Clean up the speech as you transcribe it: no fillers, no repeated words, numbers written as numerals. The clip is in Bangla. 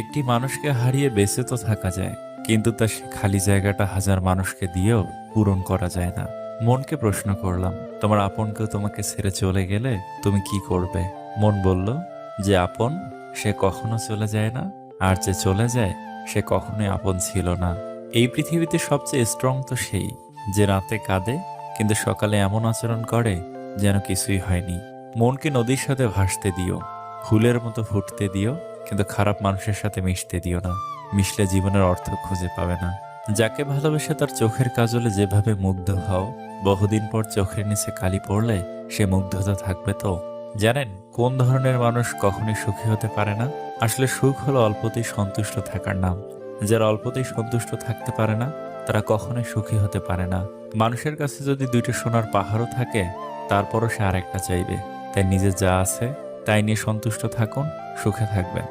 একটি মানুষকে হারিয়ে বেঁচে তো থাকা যায়, কিন্তু তার সে খালি জায়গাটা হাজার মানুষকে দিয়েও পূরণ করা যায় না। মনকে প্রশ্ন করলাম, তোমার আপন কেউ তোমাকে ছেড়ে চলে গেলে তুমি কি করবে? মন বলল, যে আপন সে কখনো চলে যায় না, আর যে চলে যায় সে কখনোই আপন ছিল না। এই পৃথিবীতে সবচেয়ে স্ট্রং তো সেই, যে রাতে কাঁদে কিন্তু সকালে এমন আচরণ করে যেন কিছুই হয়নি। মনকে নদীর সাথে ভাসতে দিও, ফুলের মতো ফুটতে দিও, কিন্তু খারাপ মানুষের সাথে মিশতে দিও না। মিশলে জীবনের অর্থ খুঁজে পাবে না। যাকে ভালোবেসে তার চোখের কাজলে যেভাবে মুগ্ধ হও, বহুদিন পর চোখের নিচে কালি পড়লে সে মুগ্ধতা থাকবে তো? জানেন কোন ধরনের মানুষ কখনোই সুখী হতে পারে না? আসলে সুখ হলো অল্পতেই সন্তুষ্ট থাকার নাম। যারা অল্পতেই সন্তুষ্ট থাকতে পারে না, তারা কখনোই সুখী হতে পারে না। মানুষের কাছে যদি দুইটা সোনার পাহাড়ও থাকে, তারপরও সে আরেকটা চাইবে। তাই নিজে যা আছে তাই নিয়ে সন্তুষ্ট থাকুন, সুখে থাকবেন।